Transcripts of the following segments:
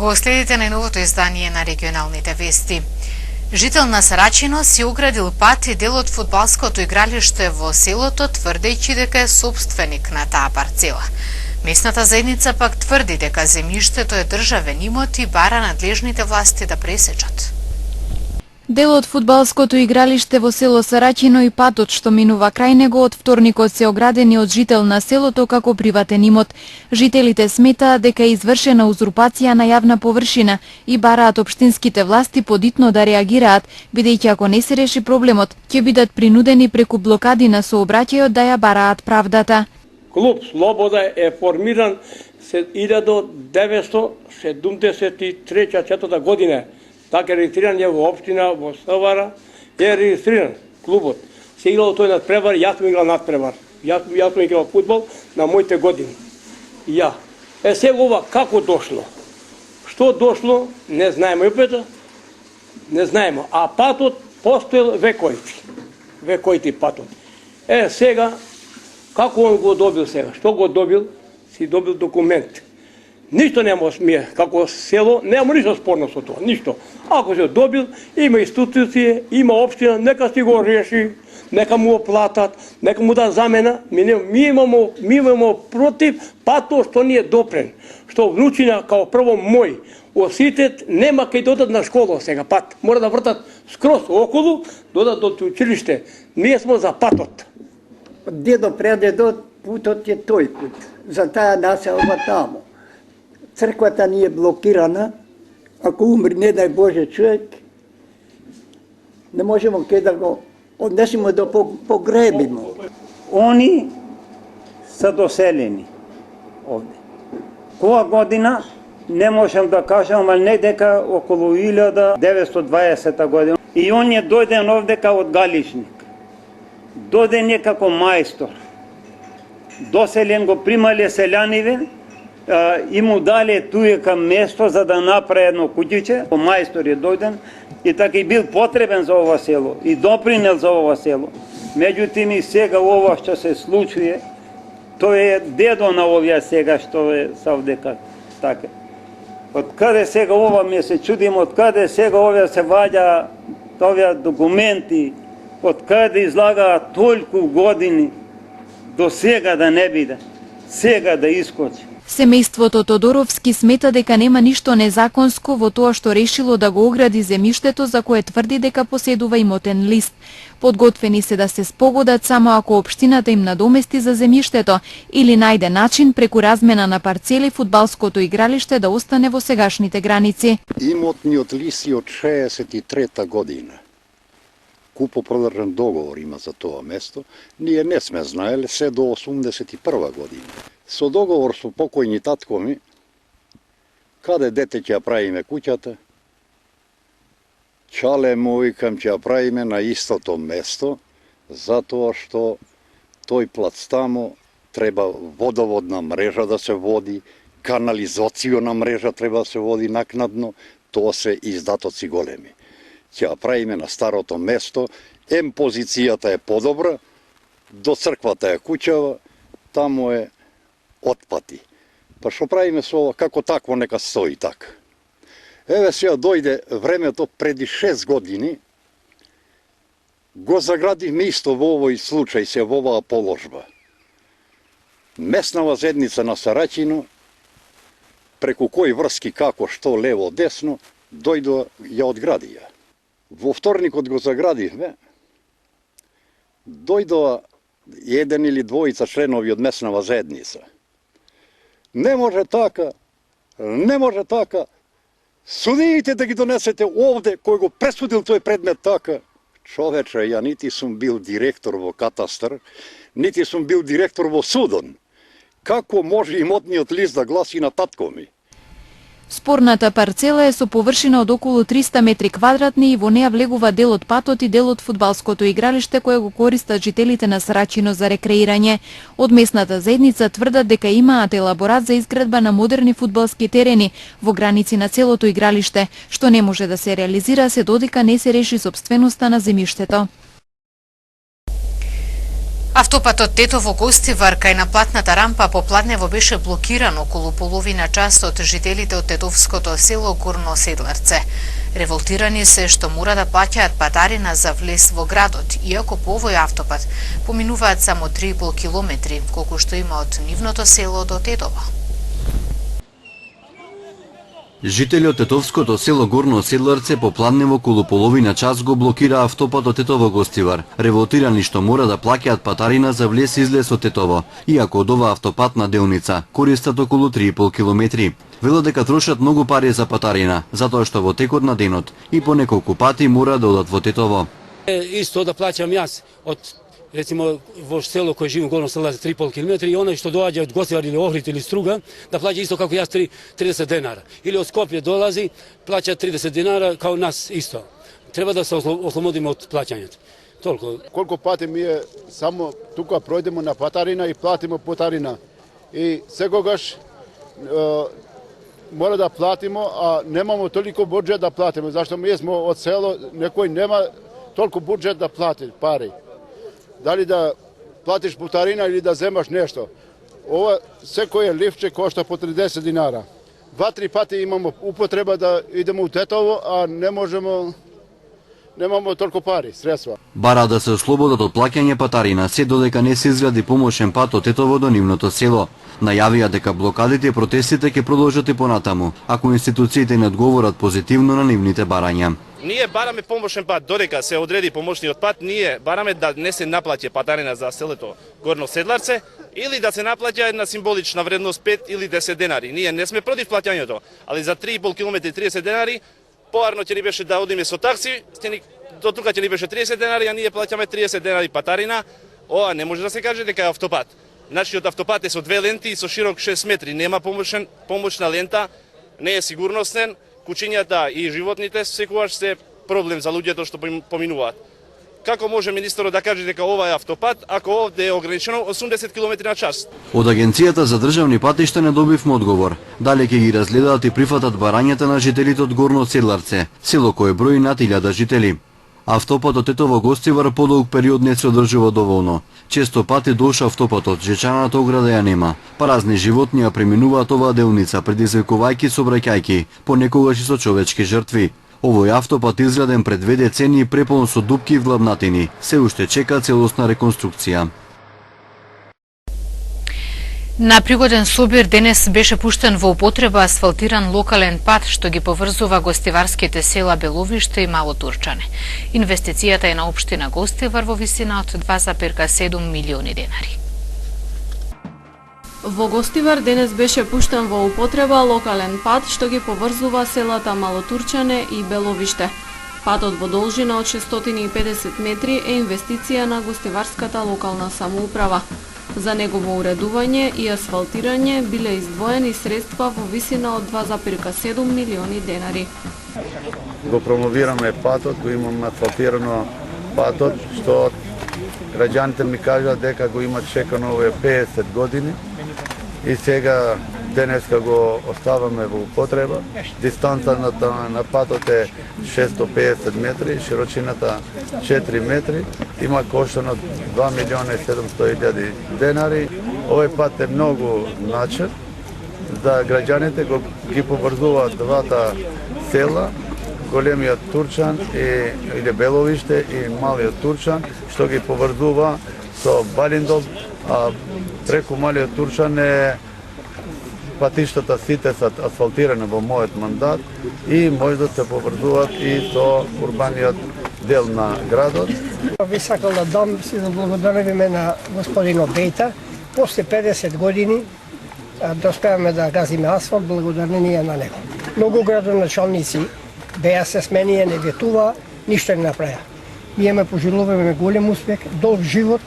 Го следите најновото издание на регионалните вести. Жител на Сарачино си оградил пат и дел од фудбалското игралиште во селото, тврдејќи дека е собственик на таа парцела. Местната заедница пак тврди дека земјиштето е државен имот и бара надлежните власти да пресечат. Дел од фудбалското игралиште во село Сарачино и патот што минува крај него од вторникот се оградени од жител на селото како приватен имот. Жителите сметаат дека е извршена узурпација на јавна површина и бараат општинските власти подитно да реагираат, бидејќи ако не се реши проблемот, ќе бидат принудени преку блокади на сообраќајот да ја бараат правдата. Клуб Слобода е формиран 1973-4 година. Така е регистриран во општина, во Ставара, е регистриран клубот. Се играло тој надпревар, јас сум играл надпревар. Јас сум играл фудбал на моите години. Ја. Сега ова како дошло? Што дошло? Не знаеме. Не знаеме. А патот постоел векојти. Векојти патот. Сега, како он го добил сега? Што го добил? Си добил документ. Ништо нема смие, како село, нема ништо спорно со тоа, ништо. Ако се добил, има институција, има општина, нека си го реши, нека му оплатат, нека му да замена. Ми имамо против пато што ни е допрен. Што внучина, као прво мој, оситет, нема кај додат на школа сега пат. Мора да вртат скроз околу, додат до училиште. Ние смо за патот. Дедо предедо, путот е тој пут. За таа населба тамо. Црквата ни е блокирана, ако умри, не дај Боже, човек, не можемо кај да го однесемо да погребимо. Они са доселени овде. Која година, не можам да кажам, али не дека околу 1920 година. И он е дојден овде као од галишник. Дојден е како мајстор. Доселен го примале селјаниве, и му дале туека место за да направи едно куќиче. Мајстор е дојден и така и бил потребен за ова село и допринел за ова село. Меѓутоа и сега ова што се случува, тој е дедо на овие сега што е савдека така. Од каде сега ова ми се чудим, од каде сега овие се ваѓа овие документи, од каде излагаат толку години до сега да не биде, сега да искочи. Семејството Тодоровски смета дека нема ништо незаконско во тоа што решило да го огради земјиштето за кое тврди дека поседува имотен лист. Подготвени се да се спогодат само ако општината им надомести за земјиштето или најде начин преку размена на парцели фудбалското игралиште да остане во сегашните граници. Имотниот лист од 63-та година. Купо-продржен договор има за тоа место. Ние не сме знаеле се до 81 година. Со договор со покојни татко ми, каде дете ќе ја правиме куќата, чале му викам ќе ја правиме на истото место, затоа што тој плац тамо треба водоводна мрежа да се води, канализациона мрежа треба да се води накнадно, тоа се издатоци големи. Ќе ја правиме на старото место, позицијата е подобра, до црквата е куќава, таму е отпати. Па што правиме со ова, како такво нека стои така. Еве сега дојде времето преди 6 години, го заградивме исто во овој случај, се во оваа положба. Местнава заедница на Сарачино, преку кои врски, како, што, лево, десно, дојдоа ја одградија. Во вторникот го заградивме, дојдоа еден или двојца членови од местнава заедница. Не може така, не може така. Судиите да ги донесете овде, кој го пресудил тој предмет така. Човече, ја нити сум бил директор во катастар, нити сум бил директор во судон. Како може имотниот лист да гласи на татко ми? Спорната парцела е со површина од околу 300 метри квадратни и во неја влегува дел од патот и дел од фудбалското игралиште кое го користат жителите на Сарачино за рекреирање. Од местната заедница тврдат дека имаат елаборат за изградба на модерни фудбалски терени во граници на целото игралиште, што не може да се реализира се додека не се реши сопственоста на земјиштето. Автопатот Тетово-Гостивар кај наплатната рампа по Пладнево беше блокиран околу половина час од жителите од тетовското село Горно Седларце. Револтирани се што мора да плаќаат патарина за влез во градот, иако по овој автопат поминуваат само 3,5 километри, колку што има од нивното село до Тетово. Жители од тетовското село Горно Седларце по Пладнево околу половина час го блокира автопатот Тетово-Гостивар. Револтирани што мора да плаќаат патарина за влез и излез од Тетово, иако од ова автопатна делница користат околу 3,5 километри. Велат дека трошат многу пари за патарина, затоа што во текот на денот и по неколку пати мора да одат во Тетово. Исто да плаќам јас од рецимо во село кој живеам Горно Седларце 3,5 километри и оној што доаѓа од Гостивар или Охрид или Струга да плаќа исто како јас 30 денара. Или од Скопје долази, плаќа 30 денара као нас исто. Треба да се ослободиме од плаќањето. Толку. Колку пати ми е само тука пројдемо на патарина и платимо патарина. И секогаш мора да платимо, а немамо толико буџет да платиме, зашто ми сме од село, некој нема толку буџет да плати пари. Дали да платиш путарина или да земаш нешто. Ова секој лифче кошта по 30 динара. 2-3 пати имамо употреба да идеме у Тетово, а немамо толку пари, средства. Бара да се ослободат од плаќање патарина, се додека не се изгради помошен пат од Тетово до нивното село. Најавија дека блокадите и протестите ќе продолжат и понатаму, ако институциите не одговорат позитивно на нивните барања. Ние бараме помошен пат, додека се одреди помошниот пат, ние бараме да не се наплаќа патарина за селото Горно Седларце или да се наплаќа една символична вредност 5 или 10 денари. Ние не сме против плаќањето, али за 3,5 километри 30 денари, поарно ќе ни беше да одиме со такси, до тука ќе ни беше 30 денари, а ние плаќаме 30 денари патарина. Ова не може да се каже дека е автопат. Нашиот автопат е со 2 ленти и со широк 6 метри, нема помошна лента, не е сигурностен, кучињата и животните секогаш се проблем за луѓето што поминуваат. Како може министерот да каже дека ова е автопат, ако овде е ограничено 80 км на час? Од Агенцијата за државни патишта не добивме одговор. Дали ќе ги разгледаат и прифатат барањата на жителите од Горно Седларце, село кое брои над 1000 жители. Автопатот Тетово-Гостивар подолг период не се одржува доволно. Често пати дош автопатот, жечаната ограда ја нема. Паразни животни ја преминуваат оваа делница, предизвикувајќи сообраќајки, понекогаш и со човечки жртви. Овој автопат изграден пред 2 децении препон со дупки и влабнатини. Се уште чека целосна реконструкција. На пригоден собир денес беше пуштен во употреба асфалтиран локален пат што ги поврзува гостиварските села Беловиште и Мало Турчане. Инвестицијата е на општина Гостивар во висина од 2,7 милиони денари. Во Гостивар денес беше пуштен во употреба локален пат што ги поврзува селата Мало Турчане и Беловиште. Патот во должина од 650 метри е инвестиција на гостиварската локална самоуправа. За негово уредување и асфалтирање биле издвоени средства во висина од 2,7 милиони денари. Го промовираме патот, го имаме асфалтирано патот, што граѓаните ми кажат дека го имат чекано овие 50 години и сега денеска го оставаме во употреба. Дистанцата на патот е 650 метри, широчината 4 метри, има коштано 2 милиона и 700 000 денари. Овој пат е многу значен за граѓаните, ги поврзуваат двата села, големиот Турчан или Беловиште и малиот Турчан, што ги поврзува со Балиндол, а преку малиот Турчан е патиштата сите се асфалтирани во мојот мандат и може да се поврзуваат и со урбаниот дел на градот. Би сакал да дам си да благодариме на господин Обејта. После 50 години доспеаме да газиме асфалт благодарение на него. Многу градоначалници беа се сменија, не ветува, ништо не направија. Ние ме пожелуваме голем успех, долг живот.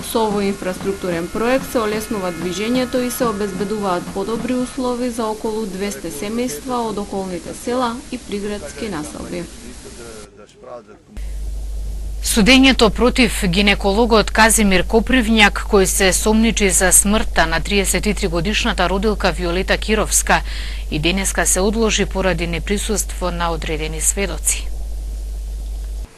Со овој инфраструктурен проект се олеснува движењето и се обезбедуваат подобри услови за околу 200 семејства од околните села и приградски населби. Судењето против гинекологот Казимир Копривњак, кој се сомничи за смртта на 33 годишната родилка Виолета Кировска, и денеска се одложи поради неприсуство на одредени сведоци.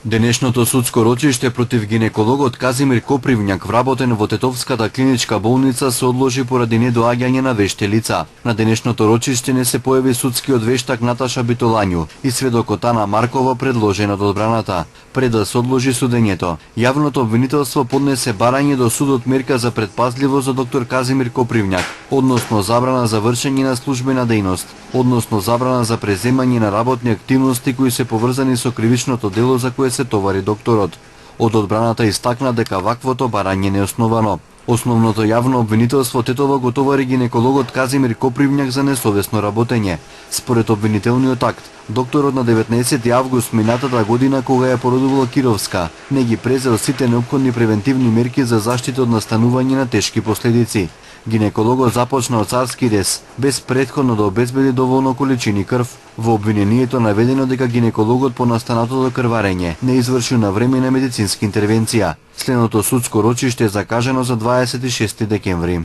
Денешното судско рочиште против гинекологот Казимир Копривњак, вработен во Тетовската клиничка болница, се одложи поради недоаѓање на вешти лица. На денешното рочиште не се појави судскиот вештак Наташа Битолању и сведокот Ана Маркова, предложен од одбраната. Пред да се одложи судењето, јавното обвинителство поднесе барање до судот мерка за предпазливост за доктор Казимир Копривњак, односно забрана за вршење на службена дејност, односно забрана за преземање на работни активности кои се поврзани со кривичното дело за кое се товари докторот. Од одбраната истакна дека ваквото барање не е основано. Основното јавно обвинителство Тетово го товари гинекологот Казимир Копривњак за несовесно работење. Според обвинителниот акт, докторот на 19 август минатата година, кога ја породувала Кировска, не ги презел сите неопходни превентивни мерки за заштита од настанување на тешки последици. Гинекологот започна од царски рез, без претходно да обезбеди доволно количини крв. Во обвинението наведено дека гинекологот по настанатото крварење не извршил навремена медицинска интервенција. Следното судско рочиште е закажано за 26 декември.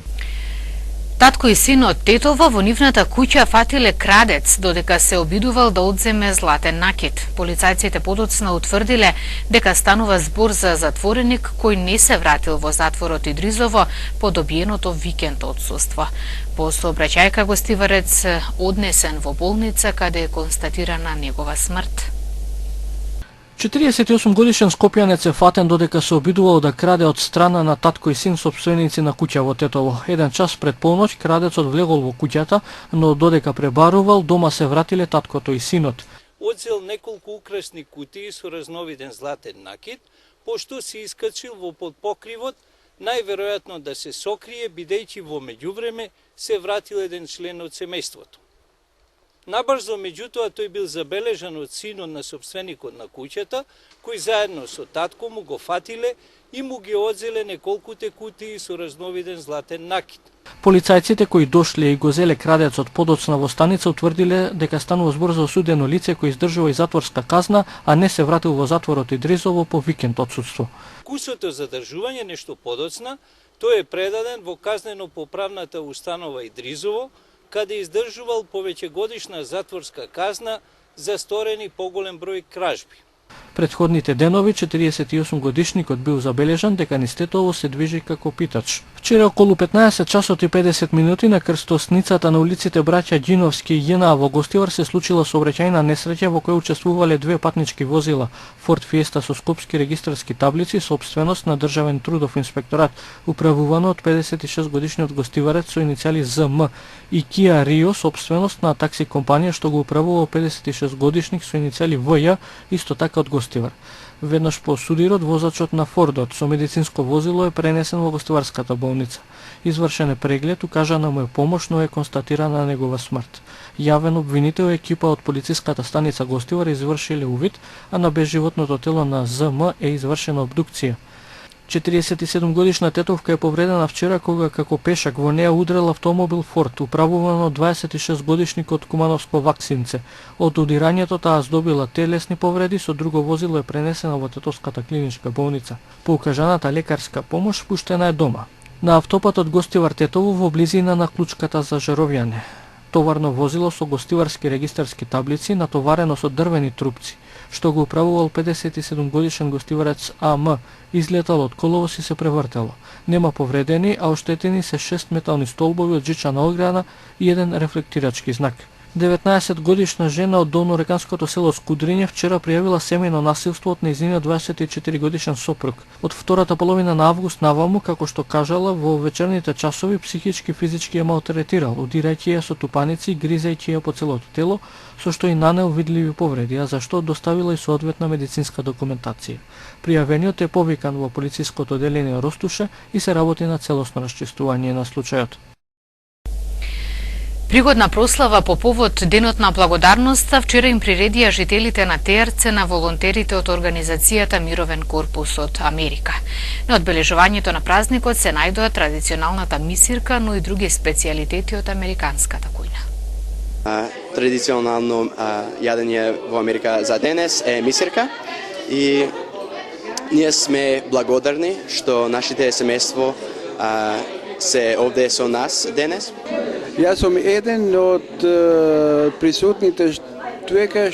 Татко и син од Тетово во нивната куќа фатиле крадец додека се обидувал да одземе златен накид. Полицајците подоцна утврдиле дека станува збор за затвореник кој не се вратил во затворот Идризово по добиеното викенд отсуство. По сообраќајка гостиварец однесен во болница каде е констатирана негова смрт. 48 годишен скопјанец е фатен додека се обидувал да краде од страна на татко и син сопственици на куќа во Тетово. Еден час пред полноќ крадецот влегол во куќата, но додека пребарувал, дома се вратиле таткото и синот. Одзел неколку украсни кутии со разновиден златен накид, пошто се искачил во подпокривот, најверојатно да се сокрие, бидејќи во меѓувреме се вратил еден член од семејството. Набрзо, меѓутоа, тој бил забележан од синот на собственикот на куќата, кој заедно со татко му го фатиле и му ги одзеле неколкуте кутии со разновиден златен накид. Полицајците кои дошле и го зеле крадецот подоцна во станица утврдиле дека станува збор за осудено лице кој издржува и затворска казна, а не се вратил во затворот Идризово по викенд отсуство. Кусото задржување нешто подоцна, тој е предаден во казнено-поправната установа Идризово, каде издржувал повеќегодишна затворска казна за сторени поголем број кражби. Предходните денови 48 годишникот бил забележан дека низ Тетово се движи како питач. Вчера околу 15 часот и 50 минути на крстосницата на улиците Браќа Ѓиновски и Јена во Гостивар се случила сообраќајна несреќа во која учествувале две патнички возила Форд Фиеста со скопски регистарски таблици, собственост на Државен трудов инспекторат, управувано од 56 годишниот гостиварец со иницијали ЗМ, и Кија Рио, собственост на такси компанија што го управувал 56 годишник со иницијали ВЈ, исто така од Гостивар. Веднаш по судирот, возачот на Фордот со медицинско возило е пренесен во Гостиварската болница. Извршен е преглед, укажана му е помош, но е констатирана негова смрт. Јавен обвинител екипа од полициската станица Гостивар извршиле увид, а на безживотното тело на ЗМ е извршена обдукција. 47 годишна тетовка е повредена вчера кога како пешак во неа удрел автомобил Форд, управуван од 26 годишникот Кумановско Ваксинце. Од удирањето таа здобила телесни повреди, со друго возило е пренесено во Тетовската клиничка болница. По укажаната лекарска помош пуштена е дома. На автопатот Гостивар Тетово во близина на клучката за жаровјане. Товарно возило со гостиварски регистарски таблици натоварено со дрвени трупци, што го управувал 57 годишен гостиварец АМ, излетал од коловоз и се превртело. Нема повредени, а оштетени се 6 метални столбови од жичана ограда и еден рефлектирачки знак. 19 годишна жена од долнореканското село Скудриње вчера пријавила семејно насилство од нејзиниот 24 годишен сопруг. Од втората половина на август наваму, како што кажала, во вечерните часови психички и физички ја малтретирал, удирајќи ја со тупаници, гризајќи ја по целото тело, со што и нанел видливи повреди, а за што доставила и соодветна медицинска документација. Пријавениот е повикан во полициското одделение Ростуше и се работи на целосно расчистување на случајот. Пригодна прослава по повод Денот на благодарноста вчера им приредија жителите на Теарце на волонтерите од организацијата Мировен корпус од Америка. На одбележувањето на празникот се најдоа традиционалната мисирка, но и други специјалитети од американската кујна. Традиционално јадење во Америка за денес е мисирка и ние сме благодарни што нашите семејство се овде со нас денес. Јас сум еден од присутните човека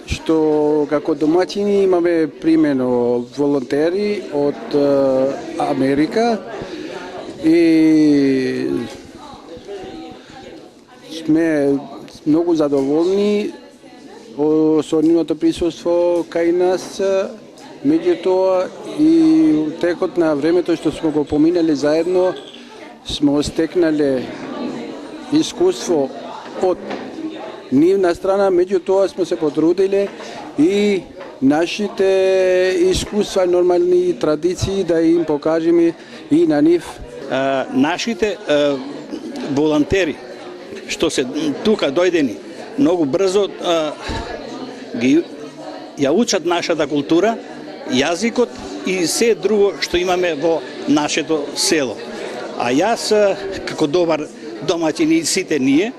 што како домаќини имаме примено волонтери од Америка и сме многу задоволни со нивното присуство кај нас. Меѓутоа и текот на времето што сме го поминали заедно сме стекнале искуство од нивна страна, меѓутоа сме се потрудиле и нашите искуства, нормални традиции да им покажеме и на нив. Нашите волонтери што се тука дојдени многу брзо ги ја учат нашата култура, јазикот и се друго што имаме во нашето село. А јас како добар домаќин и сите ние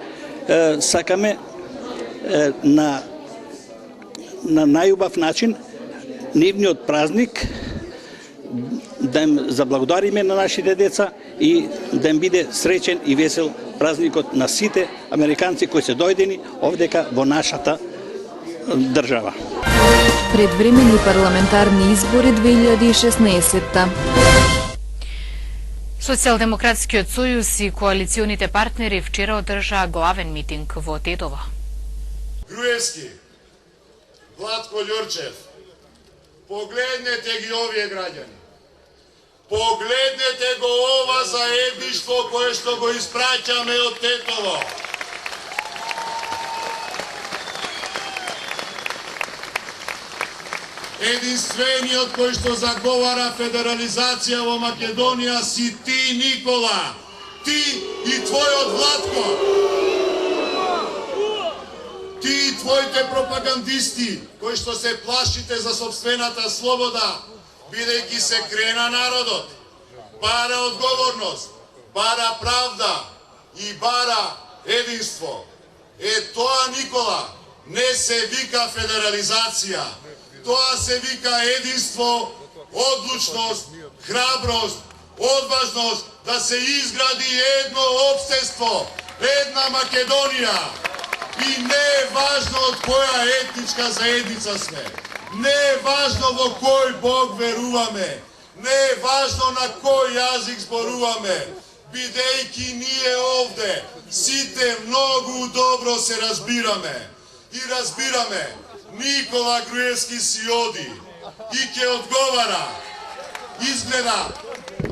сакаме на најубав начин нивниот празник да им заблагодариме на нашите деца и да им биде среќен и весел празникот на сите американци кои се дојдени овдека во нашата држава. Предвремени парламентарни избори 2016. Социјалдемократскиот сојуз и коалиционите партнери вчера одржаа главен митинг во Тетово. Груевски, Владко Ѓорчев, погледнете ги овие граѓани. Погледнете го ова заедништво кое што го испраќаме од Тетово. Единствениот кој што заговара федерализација во Македонија си ти, Никола. Ти и твојот Владко. Ти и твоите пропагандисти кои што се плашите за сопствената слобода, бидејќи се крена народот, бара одговорност, бара правда и бара единство. Тоа, Никола, не се вика федерализација. Тоа се вика единство, одлучност, храброст, одважност да се изгради едно општество, една Македонија. И не е важно од која етничка заедница сме. Не е важно во кој Бог веруваме. Не е важно на кој јазик зборуваме. Бидејќи ние овде сите многу добро се разбираме. И разбираме, Никола Груевски си оди и ќе одговара. Изгледа,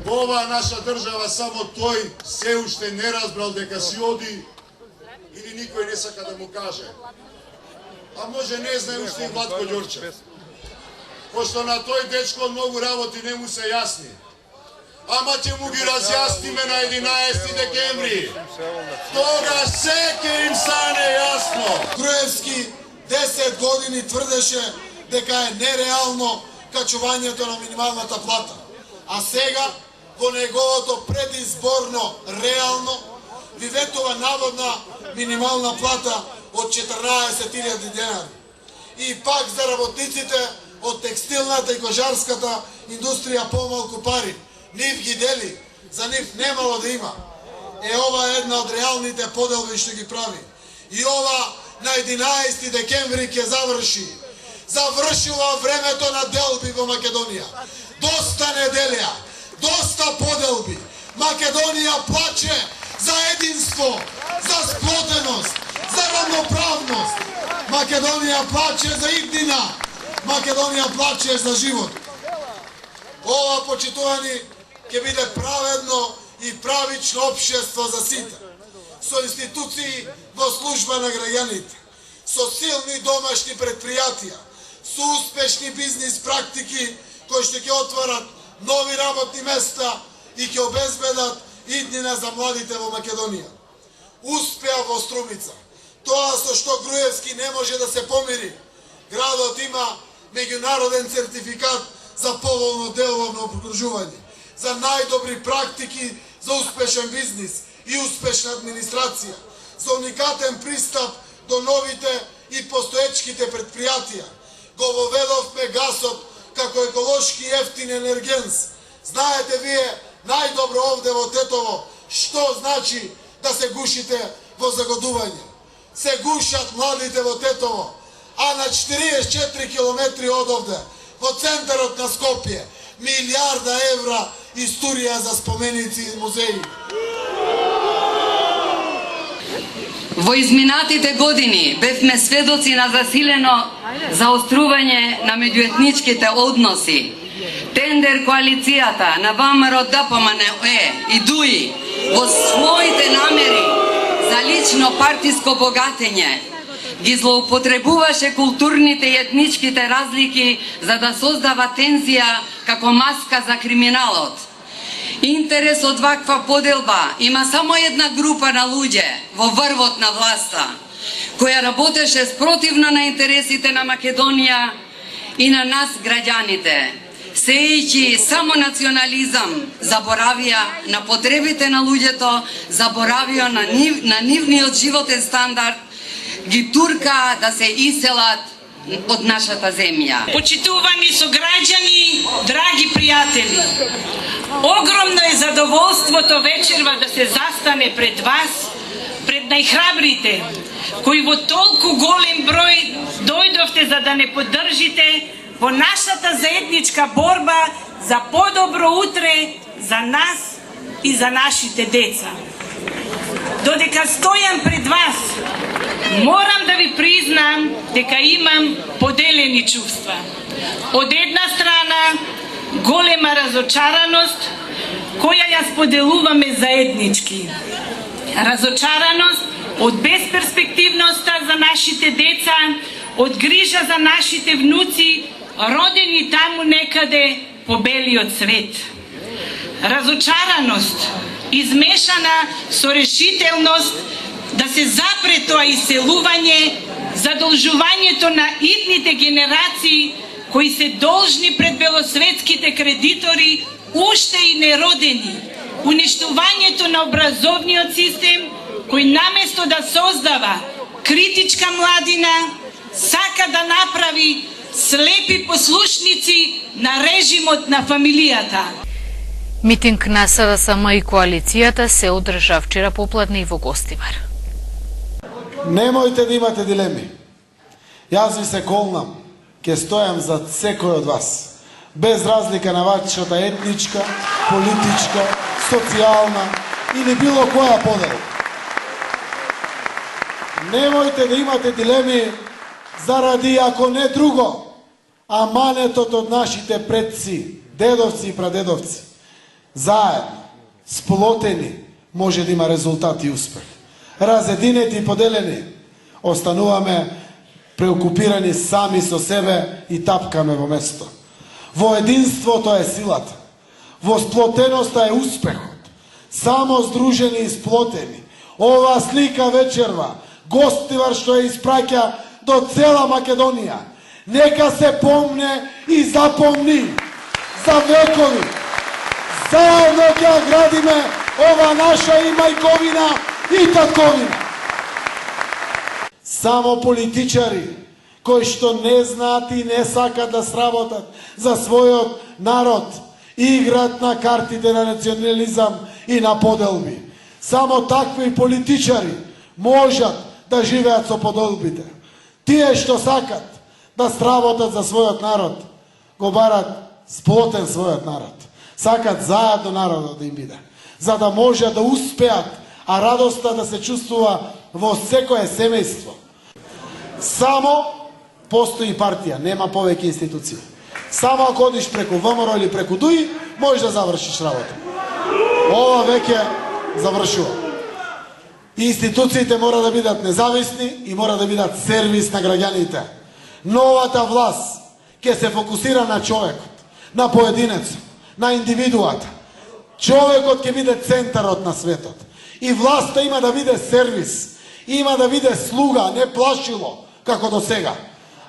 ова наша држава само тој се уште не разбрал дека си оди или никој не сака да му каже. А може не знае уште и Владко Ѓорчев. Пошто на тој дечко многу работи не му се јасни. Ама ќе му ги разјасниме на 11 декември. Тогаш се ќе им стане јасно. Груевски 10 години тврдеше дека е нереално качувањето на минималната плата. А сега, во неговото предизборно реално, ви ветува наводна минимална плата од 14.000 денари. И пак за работниците од текстилната и кожарската индустрија помалку пари. Нив ги дели, за нив немало да има. Ова е една од реалните поделби што ги прави. И ова на 11 декември ќе заврши. Завршува времето на делби во Македонија. Доста неделја, доста поделби. Македонија плаче за единство, за сплотеност, за равноправност. Македонија плаче за иднина. Македонија плаче за живот. Ова, почитувани, ќе биде праведно и правично општество за сите. Со институции во служба на граѓаните, со силни домашни предпријатија, со успешни бизнис практики кои што ќе отворат нови работни места и ќе обезбедат иднина за младите во Македонија. Успеа во Струмица. Тоа со што Груевски не може да се помири. Градот има меѓународен сертификат за поволно деловно окружување, за најдобри практики за успешен бизнис и успешна администрација, за уникатен пристап до новите и постоечките предпријатија. Го воведовме гасот како еколошки ефтин енергенс. Знаете вие најдобро овде во Тетово што значи да се гушите во загодување. Се гушат младите во Тетово, а на 44 километри од овде, во центарот на Скопје, милиарда евра историја за споменици и музеи. Во изминатите години бевме сведоци на засилено заострување на меѓуетничките односи. Тендер коалицијата на ВМРО, ДПМНЕ и ДУИ во своите намери за лично партиско богатење ги злоупотребуваше културните и етничките разлики за да создава тензија како маска за криминалот. Интерес од ваква поделба има само една група на луѓе во врвот на власта, која работеше спротивно на интересите на Македонија и на нас граѓаните. Сејќи само национализам, заборавија на потребите на луѓето, заборавија на нивниот животен стандард, ги турка да се иселат од нашата земја. Почитувани сограѓани, драги пријатели, огромно е задоволството вечерва да се застане пред вас, пред најхрабрите, кои во толку голем број дојдовте за да не поддржите во нашата заедничка борба за подобро утре за нас и за нашите деца. Додека стојам пред вас, морам да ви признам дека имам поделени чувства. Од една страна, голема разочараност, која ја споделуваме заеднички. Разочараност од безперспективноста за нашите деца, од грижа за нашите внуци, родени таму некаде по белиот свет. Разочараност, измешана со решителност да се запре тоа иселување, задолжувањето на идните генерации кои се должни пред белосветските кредитори, уште и неродени, уништувањето на образовниот систем кој наместо да создава критичка младина, сака да направи слепи послушници на режимот на фамилијата. Митинг на СДСМ и коалицијата се одржа вчера попладне и во Гостивар. Немојте да имате дилеми. Јас ви се колнам, ќе стојам за секој од вас, без разлика на вашата етничка, политичка, социјална или било која подела. Немојте да имате дилеми заради, ако не друго, аманетот од нашите предци, дедовци и прадедовци. Заедно, сплотени, може да има резултат и успех. Разединети и поделени, остануваме преокупирани сами со себе и тапкаме во место. Во единството е силата. Во сплотеноста е успехот. Само здружени и сплотени. Ова слика вечерва, Гостивар што ја испраќа до цела Македонија. Нека се помне и запомни за векови. Заедно ќе градиме ова наша и мајковина и татковина. Само политичари кои што не знаат и не сакат да сработат за својот народ играат на картите на национализам и на поделби. Само такви политичари можат да живеат со поделбите. Тие што сакат да сработат за својот народ, го барат сплотен својот народ. Сакат заедно народот да им биде, за да може да успеат, а радоста да се чувствува во секое семејство. Само постои партија, нема повеќе институции. Само ако одиш преку ВМРО или преку ДУИ, можеш да завршиш работа. Ова веќе завршува. Институциите мора да бидат независни и мора да бидат сервис на граѓаните. Новата власт ќе се фокусира на човекот, на поединецот, на индивидуата. Човекот ќе биде центарот на светот. И власта има да биде сервис, има да биде слуга, не плашило, како до сега.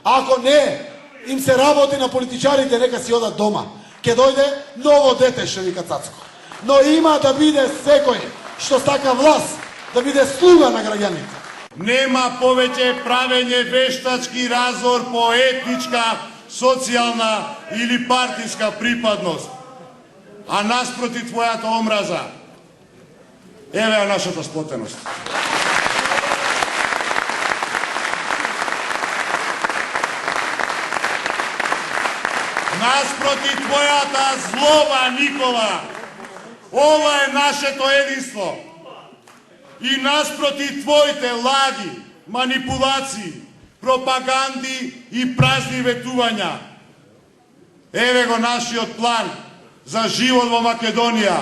Ако не им се работи на политичарите, нека си одат дома. Ке дојде ново дете, што вика Цацко. Но има да биде секој што сака власт, да биде слуга на граѓаните. Нема повеќе правење вештачки разор по етничка, социјална или партиска припадност. А наспроти твојата омраза, еве е нашата сплотеност. наспроти твојата злоба, Никола, ова е нашето единство. И наспроти твоите лаги, манипулации, пропаганди и празни ветувања. Еве го нашиот план за живот во Македонија.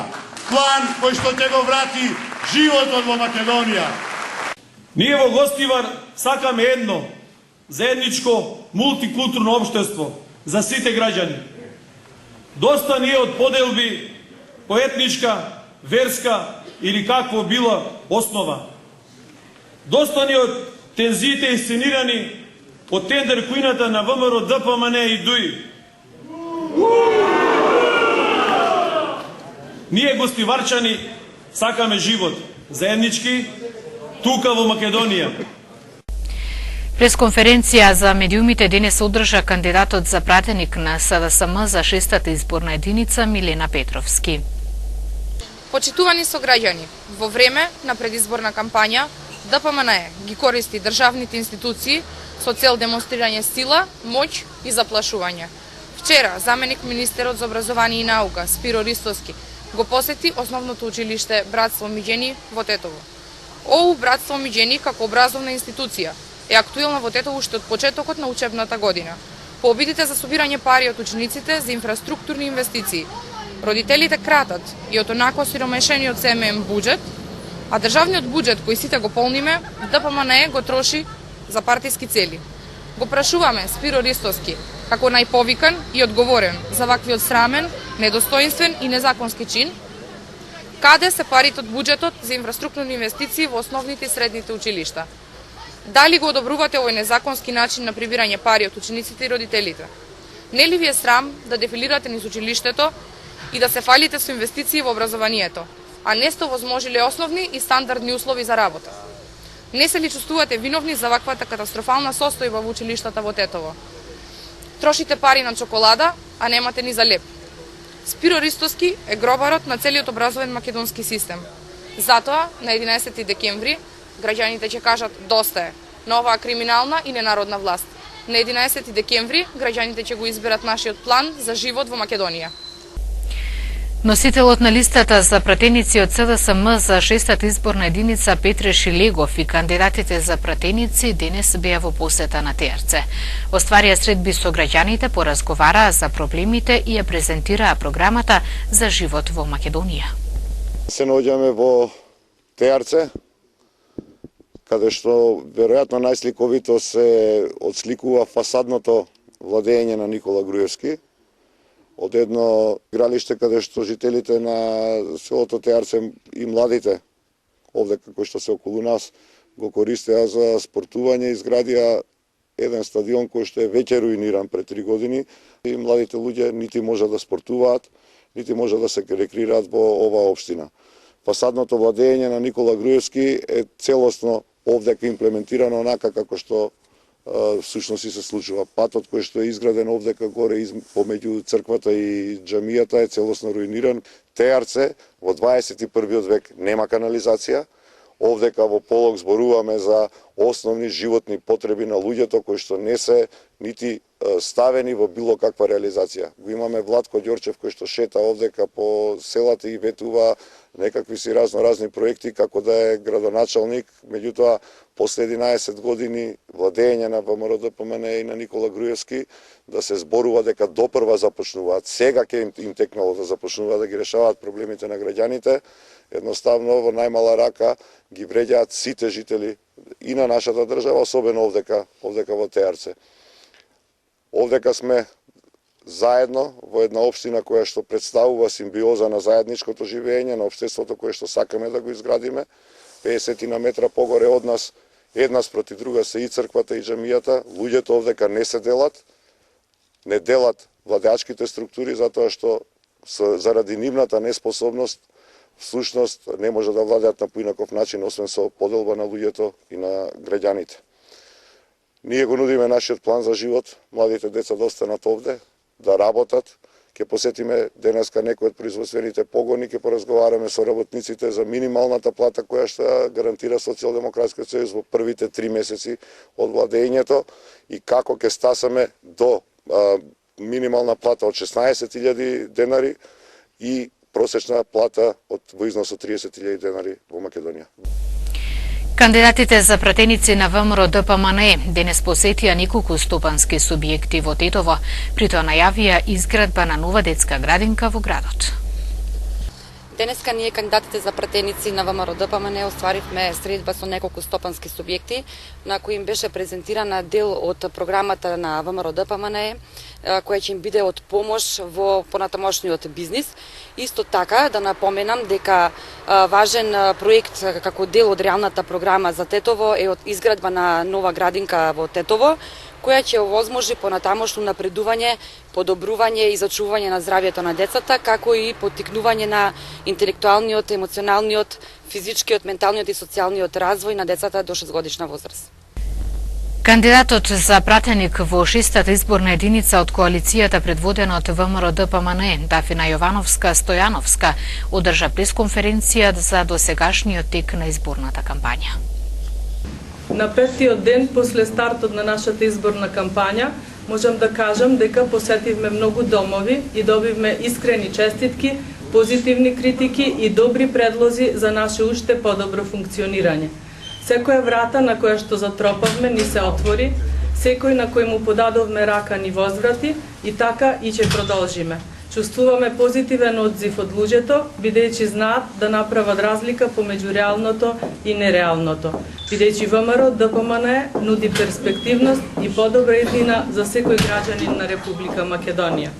План кој што ќе го врати животот во Македонија. Ние во Гостивар сакаме едно, заедничко мултикултурно општество за сите граѓани. Доста ни е од поделби по етничка, верска или какво била основа. Доста ни е од тензиите исценирани од тендер кујната на ВМРО, ДПМН и ДУИ. Ние гостиварчани сакаме живот заеднички тука во Македонија. Пресконференција за медиумите денес одржа кандидатот за пратеник на СДСМ за 6-та изборна единица Милена Петровски. Почитувани сограѓани, во време на предизборна кампања ДПМН ги користи државните институции со цел демонстрирање сила, моќ и заплашување. Вчера заменик министерот за образование и наука Спиро Ристовски го посети основното училиште Братство Миѓени во Тетово. ОУ Братство Миѓени како образовна институција е актуелна во Тетово уште од почетокот на учебната година. По обидите за собирање пари од учениците за инфраструктурни инвестиции, родителите кратат и од онако сиромешениот СММ буџет, а државниот буџет кој сите го полниме, ДПМН го троши за партиски цели. Го прашуваме Спиро Ристовски, како најповикан и одговорен за ваквиот срамен, недостоинствен и незаконски чин, каде се парите од буџетот за инфраструктурни инвестиции во основните и средните училишта? Дали го одобрувате овој незаконски начин на прибирање пари од учениците и родителите? Нели ви е срам да дефилирате низ училиштето и да се фалите со инвестиции во образованието, а не сте овозможиле основни и стандардни услови за работа? Не се ли чувствувате виновни за ваквата катастрофална состојба во училиштата во Тетово? Трошите пари на чоколада, а немате ни за леп. Спиро Ристовски е гробарот на целиот образовен македонски систем. Затоа, на 11 декември, граѓаните ќе кажат доста е на оваа криминална и ненародна власт. На 11 декември, граѓаните ќе го изберат нашиот план за живот во Македонија. Носителот на листата за пратеници од СДСМ за 6-та изборна единица Петре Шилегов и кандидатите за пратеници денес беа во посета на ТРЦ. Остварија средби со граѓаните, поразговараа за проблемите и ја презентираа програмата за живот во Македонија. Се наоѓаме во ТРЦ, каде што веројатно најсликовито се отсликува фасадното владење на Никола Груевски, од едно игралиште каде што жителите на селото Теарце и младите, овде како што се околу нас, го користеа за спортување, изградија еден стадион кој што е веќе руиниран пред 3 години и младите луѓе нити можат да спортуваат, нити можат да се рекреираат во оваа општина. Фасадното владење на Никола Груевски е целосно овде имплементирано онака како што всушност и се случува. Патот кој што е изграден овдека горе помеѓу црквата и џамијата е целосно руиниран. Теарце во 21. век нема канализација. Овдека во Полог зборуваме за основни животни потреби на луѓето кои што не се нити ставени во било каква реализација. Го имаме Владко Ѓорчев кој што шета овдека по селата и ветува некакви си разни проекти како да е градоначалник, меѓутоа после 11 години владење на ВМРО ДПМН и на Никола Груевски да се зборува дека допрва започнуваат, сега ќе им текнало да започнуваат да ги решаваат проблемите на граѓаните, едноставно во најмала рака ги вреѓаат сите жители и на нашата држава, особено овдека во Теарце. Овдека сме заедно во една општина која што представува симбиоза на заедничкото живење, на општеството кое што сакаме да го изградиме. 50 на метра погоре од нас, една спроти друга се и црквата и џамијата. Луѓето овдека не се делат, не делат владеачките структури затоа што заради нивната неспособност всушност не може да владеат на поинаков начин освен со поделба на луѓето и на граѓаните. Ние го нудиме нашиот план за живот, младите деца да останат овде, да работат. Ќе посетиме денеска некои од производствените погони, ќе поразговараме со работниците за минималната плата која што гарантира Социјалдемократскиот сојуз во првите 3 месеци од владењето и како ќе стасаме до минимална плата од 16.000 денари и просечна плата во износ од 30.000 денари во Македонија. Кандидатите за пратеници на ВМРО ДПМНЕ денес посетија неколку стопански субјекти во Тетово, притоа најавија изградба на нова детска градинка во градот. Денеска ние, кандидатите за пратеници на ВМРО ДПМНЕ, остваривме средба со неколку стопански субјекти, на кои им беше презентирана дел од програмата на ВМРО ДПМНЕ, која ќе им биде од помош во понатамошниот бизнис. Исто така, да напоменам дека важен проект како дел од реалната програма за Тетово е од изградба на нова градинка во Тетово, која ќе овозможи понатамошно напредување, подобрување и зачување на здравјето на децата, како и поттикнување на интелектуалниот, емоционалниот, физичкиот, менталниот и социјалниот развој на децата до 6-годишна возраст. Кандидатот за пратеник во 6-та изборна единица од коалицијата предводена од ВМРО ДПМНЕ, Дафина Јовановска-Стојановска, одржа пресконференција за досегашниот тек на изборната кампања. На 5-тиот ден после стартот на нашата изборна кампања, можам да кажам дека посетивме многу домови и добивме искрени честитки, позитивни критики и добри предлози за наше уште подобро функционирање. Секоја врата на која што затропавме ни се отвори, секој на кој му подадовме рака ни возврати и така и ќе продолжиме. Чувствуваме позитивен одзив од луѓето, бидејќи знаат да направат разлика помеѓу реалното и нереалното. Бидејќи ВМРО ДПМНЕ нуди перспективност и подобра иднина за секој граѓанин на Република Македонија.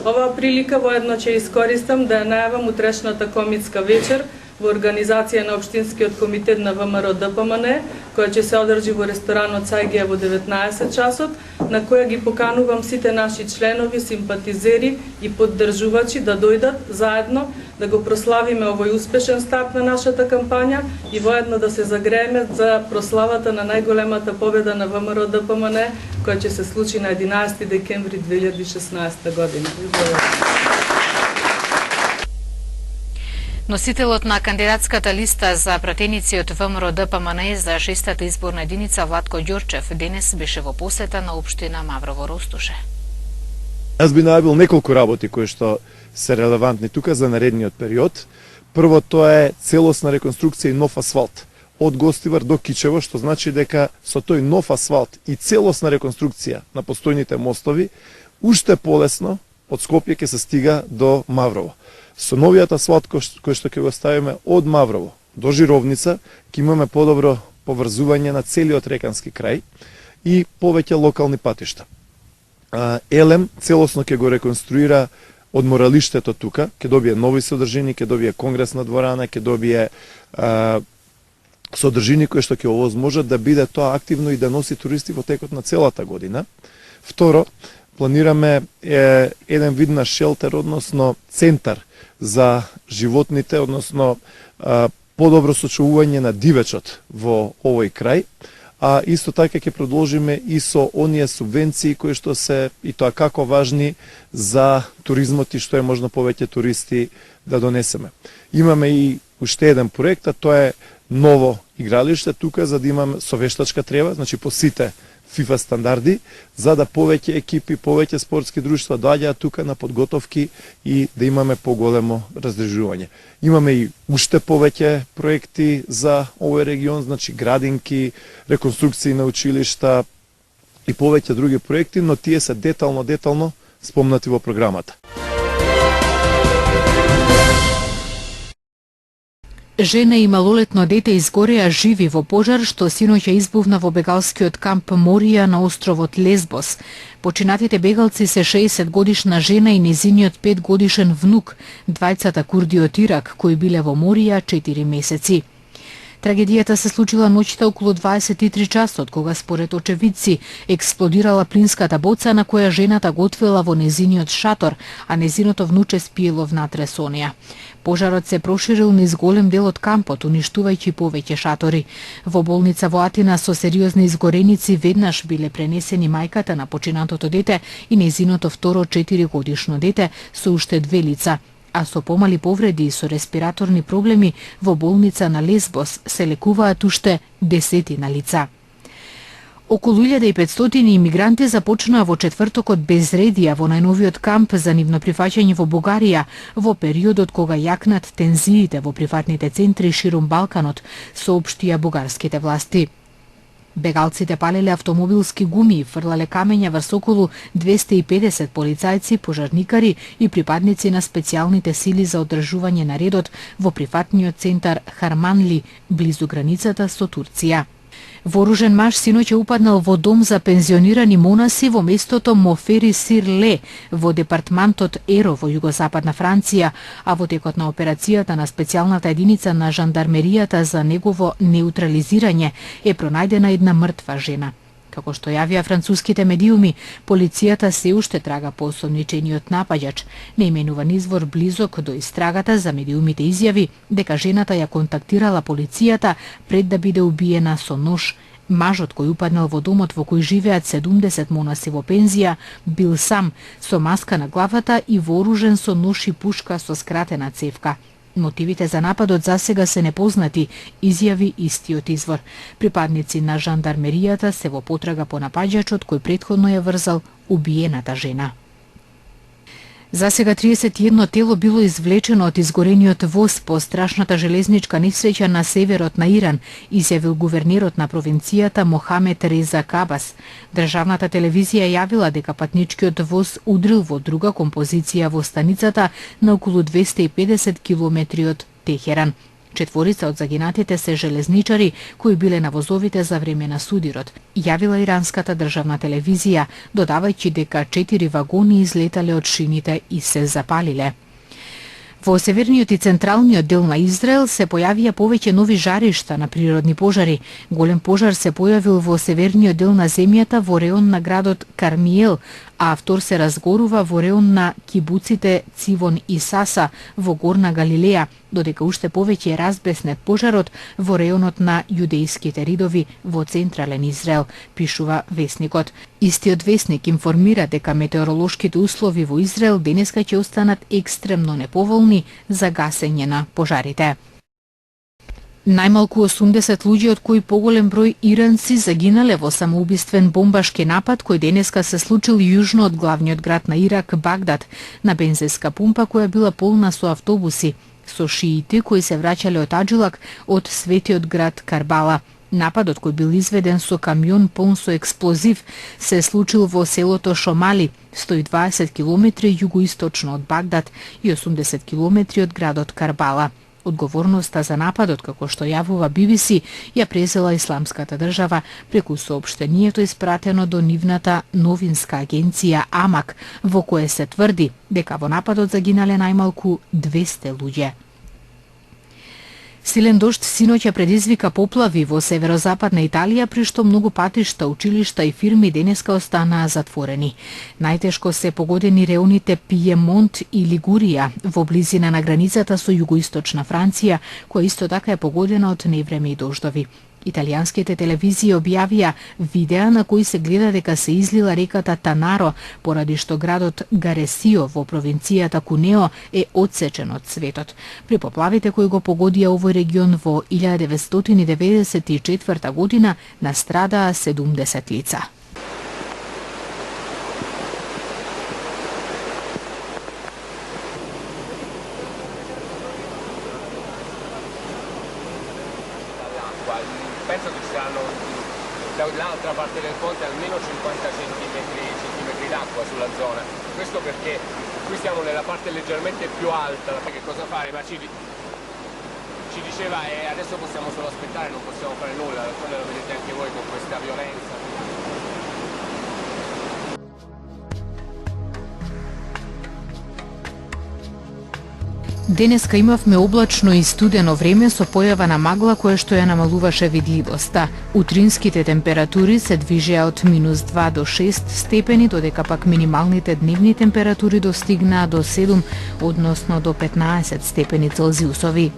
Оваа прилика воедно ќе искористам да ја најавам утрешната комитска вечер во организација на Општинскиот комитет на ВМРО ДПМНЕ, која ќе се одржи во ресторанот Цајгија во 19 часот, на која ги поканувам сите наши членови, симпатизери и поддржувачи да дојдат заедно да го прославиме овој успешен старт на нашата кампања и воедно да се загрееме за прославата на најголемата победа на ВМРО ДПМНЕ, која ќе се случи на 11 декември 2016 година. Носителот на кандидатската листа за пратеници од ВМРО ДПМНЕ за 6-та изборна единица Владко Ѓорчев денес беше во посета на општина Маврово Ростуше. Јас би најавил неколку работи кои што се релевантни тука за наредниот период. Прво, тоа е целосна реконструкција и нов асфалт од Гостивар до Кичево, што значи дека со тој нов асфалт и целосна реконструкција на постојните мостови уште полесно од Скопје ќе се стига до Маврово. Со новиот асфалт кој што ќе го ставиме од Маврово до Жировница, ќе имаме подобро поврзување на целиот рекански крај и повеќе локални патишта. Елем целосно ќе го реконструира одморалиштето тука, ќе добие нови содржини, ќе добие конгресна дворана, ќе добие содржини кои што ќе овозможат да биде тоа активно и да носи туристи во текот на целата година. Второ, планираме еден вид на шелтер, односно центар за животните, односно подобро сочувување на дивечот во овој крај, а исто така ќе продолжиме и со оние субвенции кои што се и тоа како важни за туризмот и што е можно повеќе туристи да донесеме. Имаме и уште еден проект, а тоа е ново игралиште тука за да имаме со вештачка трева, значи по сите FIFA стандарди, за да повеќе екипи, повеќе спортски друштва доаѓаат тука на подготовки и да имаме поголемо раздржување. Имаме и уште повеќе проекти за овој регион, значи градинки, реконструкции на училишта и повеќе други проекти, но тие се детално спомнати во програмата. Жена и малолетно дете изгореа живи во пожар што синоќа избувна во бегалскиот камп Морија на островот Лесбос. Починатите бегалци се 60-годишна жена и незиниот 5-годишен внук, двајцата курди од Ирак, кои биле во Морија 4 месеци. Трагедијата се случила ноќта околу 23 часот, кога според очевидци експлодирала плинската боца на која жената готвела во незиниот шатор, а незиното внуче спиело внатре со неа. Пожарот се проширил низ голем дел од кампот, уништувајќи повеќе шатори. Во болница во Атина со сериозни изгореници веднаш биле пренесени мајката на починатото дете и незиното второ 4-годишно дете со уште 2 лица, а со помали повреди и со респираторни проблеми во болница на Лесбос се лекуваат уште 10 лица. Околу 1500 имигранти започнаа во четвртокот безредија во најновиот камп за нивно прифаќање во Бугарија во периодот кога јакнат тензиите во приватните центри ширум Балканот, соопштија бугарските власти. Бегалците палеле автомобилски гуми и фрлале камења врз околу 250 полицајци, пожарникари и припадници на специјалните сили за одржување на редот во приватниот центар Харманли, близу границата со Турција. Вооружен маж синоќ упаднал во дом за пензионирани монаси во местото Мофери Сирле во департмантот Еро во југозападна Франција, а во текот на операцијата на специјалната единица на жандармеријата за негово неутрализирање е пронајдена една мртва жена. Како што јавија француските медиуми, полицијата се уште трага по осомничениот напаѓач. Неименуван извор близок до истрагата за медиумите изјави дека жената ја контактирала полицијата пред да биде убиена со нож. Мажот кој упаднал во домот во кој живеат 70 монаси во пензија бил сам, со маска на главата и вооружен со нож и пушка со скратена цевка. Мотивите за нападот засега се непознати, изјави истиот извор. Припадници на жандармеријата се во потрага по напаѓачот кој претходно ја врзал убиената жена. Засега 31 тело било извлечено од изгорениот воз по страшната железничка несреќа на северот на Иран, изјавил гувернерот на провинцијата Мохамед Реза Кабас. Државната телевизија јавила дека патничкиот воз удрил во друга композиција во станицата на околу 250 километри од Техеран. Четворица од загинатите се железничари кои биле на возовите за време на судирот, јавила иранската државна телевизија, додавајќи дека 4 вагони излетале од шините и се запалиле. Во северниот и централниот дел на Израел се појавија повеќе нови жаришта на природни пожари. Голем пожар се појавил во северниот дел на земјата во реон на градот Кармиел, а втор се разгорува во реон на кибуците Цивон и Саса во Горна Галилеја, додека уште повеќе е разбеснет пожарот во реонот на јудејските ридови во централен Израел, пишува весникот. Истиот весник информира дека метеоролошките услови во Израел денеска ќе останат екстремно неповолни за гасење на пожарите. Најмалку 80 луѓе, од кои поголем број иранци, загинале во самоубиствен бомбашки напад кој денеска се случил јужно од главниот град на Ирак, Багдад, на бензинска пумпа која била полна со автобуси, со шиити кои се враќале од Аджилак од светиот град Карбала. Нападот кој бил изведен со камион полн со експлозив се случил во селото Шомали, 120 километри југоисточно од Багдад и 80 километри од градот Карбала. Одговорноста за нападот, како што јавува BBC, ја презела Исламската држава преку соопштението испратено до нивната новинска агенција Амак, во кое се тврди дека во нападот загинале најмалку 200 луѓе. Силен дожд синоќа предизвика поплави во северозападна Италија, при што многу патишта, училишта и фирми денеска останаа затворени. Најтешко се погодени реоните Пиемонт и Лигурија, во близина на границата со југоисточна Франција, која исто така е погодена од невреме и дождови. Италијанските телевизии објавија видеа на кои се гледа дека се излила реката Танаро, поради што градот Гаресио во провинцијата Кунео е одсечен од светот. При поплавите кои го погодија овој регион во 1994 година настрадаа 70 лица. Penso che ci saranno dall'altra parte del ponte almeno 50 centimetri d'acqua sulla zona. Questo perché qui siamo nella parte leggermente più alta, che cosa fare? Ma ci diceva adesso possiamo solo aspettare, non possiamo fare nulla, d'altronde lo vedete anche voi con questa violenza. Денеска имавме облачно и студено време со појава на магла која што ја намалуваше видливоста. Утринските температури се движеа од -2 до 6 степени, додека пак минималните дневни температури достигнаа до 7, односно до 15 степени Целзиусови.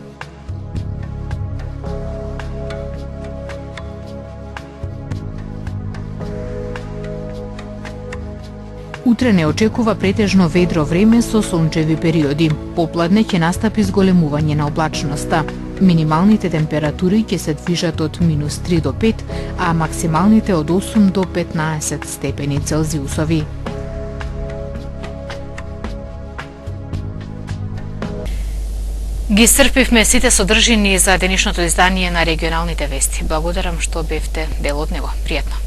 Утре не очекува претежно ведро време со сончеви периоди. Попладне ќе настапи зголемување на облачноста. Минималните температури ќе се движат од -3 до 5, а максималните од 8 до 15 степени Целзиусови. Ги исцрпивме сите содржини за денешното издание на регионалните вести. Благодарам што бевте дел од него. Пријатно.